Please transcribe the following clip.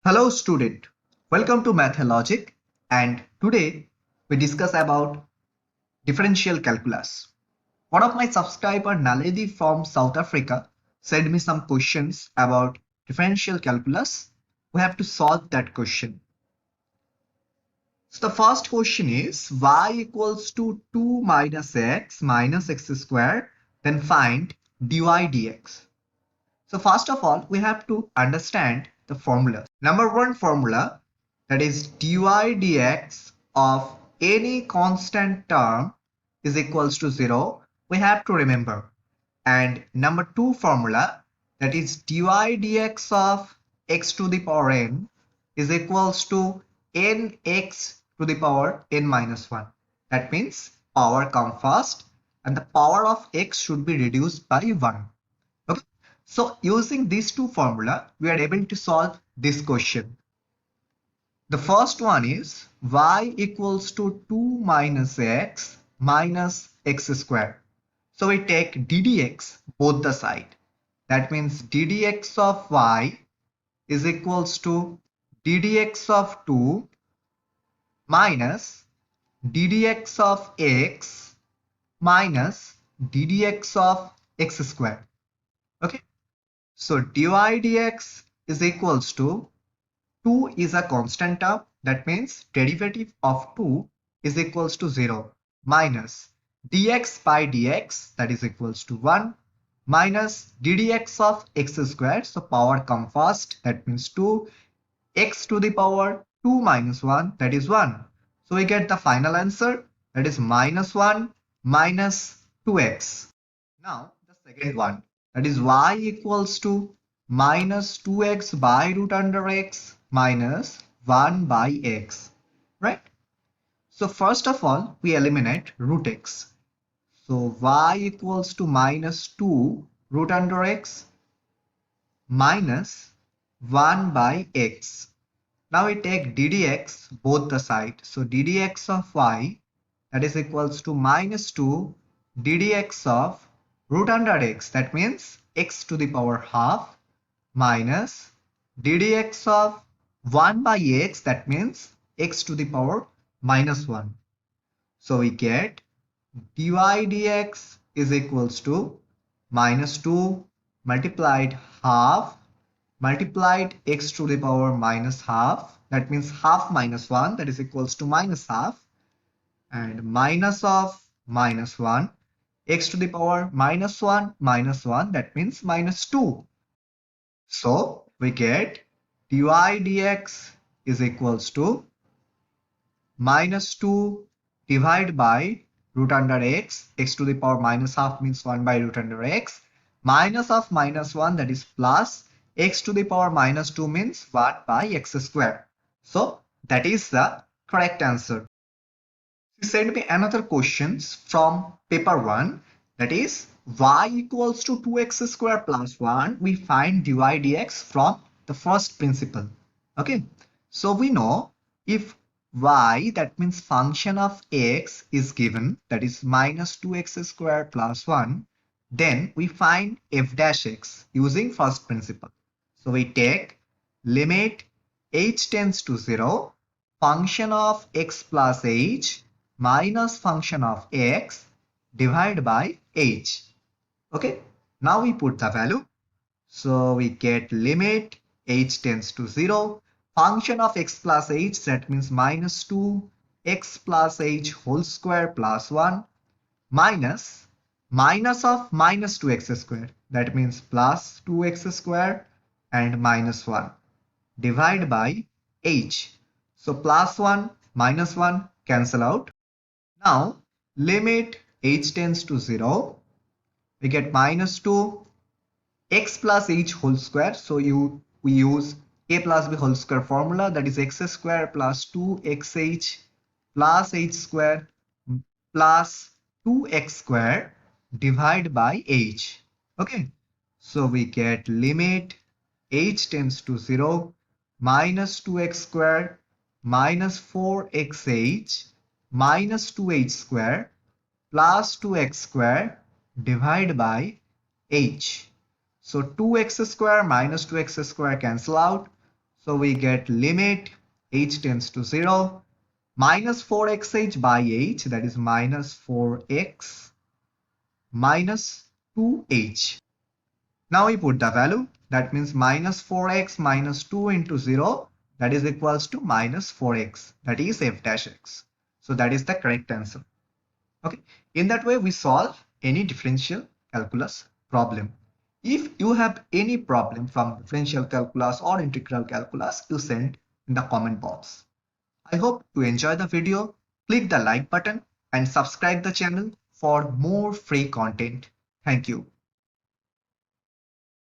Hello student, welcome to Math and Logic, and today we discuss about differential calculus. One of my subscriber Naledi from South Africa sent me some questions about differential calculus. We have to solve that question. So the first question is y equals to 2 minus x square, then find dy dx. So first of all, we have to understand the formula. Number one formula, that is dy dx of any constant term is equals to 0. We have to remember. And number two formula, that is dy dx of x to the power n is equals to nx to the power n minus 1. That means power come first and the power of x should be reduced by 1. Okay. So using these two formula, we are able to solve this question. The first one is y equals to 2 minus x square. So we take ddx both the side. That means ddx of y is equals to ddx of 2 minus ddx of x minus ddx of x square. Okay. So dy dx is equals to 2 is a constant term. That means derivative of 2 is equals to 0 minus dx by dx, that is equals to 1, minus ddx of x square. So power come first, that means 2, x to the power 2 minus 1, that is 1. So we get the final answer, that is minus 1 minus 2x. Now the second one, that is y equals to minus 2x by root under x minus 1 by x, right? So first of all, we eliminate root x. So y equals to minus 2 root under x minus 1 by x. Now we take ddx both the side. So ddx of y, that is equals to minus 2 ddx of root under x, that means x to the power half, minus ddx of 1 by x, that means x to the power minus 1. So we get dy dx is equals to minus 2 multiplied half multiplied x to the power minus half, that means half minus 1, that is equals to minus half, and minus of minus 1, x to the power minus 1, that means minus 2. So we get dy dx is equals to minus 2 divided by root under x, x to the power minus half means 1 by root under x, minus of minus 1, that is plus, x to the power minus 2 means 1 by x square. So that is the correct answer. He sent me another questions from paper 1, that is y equals to 2x square plus 1. We find dy dx from the first principle. Okay, so we know if y, that means function of x, is given, that is minus 2x square plus 1, then we find f dash x using first principle. So we take limit h tends to 0, function of x plus h minus function of x divided by h. Okay, now we put the value. So we get limit h tends to 0, function of x plus h, that means minus 2 x plus h whole square plus 1, minus of minus 2x square, that means plus 2x square and minus 1, divide by h. So plus 1 minus 1 cancel out. Now limit h tends to 0, we get minus 2 x plus h whole square. So we use a plus b whole square formula, that is x square plus 2xh plus h square plus 2x square divided by h. Okay, so we get limit h tends to 0, minus 2x square minus 4xh minus 2h square plus 2x square divided by h. So 2x square minus 2x square cancel out. So we get limit h tends to 0 minus 4xh by h, that is minus 4x minus 2h. Now we put the value, that means minus 4x minus 2 into 0, that is equals to minus 4x, that is f dash x. So that is the correct answer. Okay, in that way we solve any differential calculus problem. If you have any problem from differential calculus or integral calculus, you send in the comment box. I hope you enjoy the video. Click the like button and subscribe the channel for more free content. Thank you.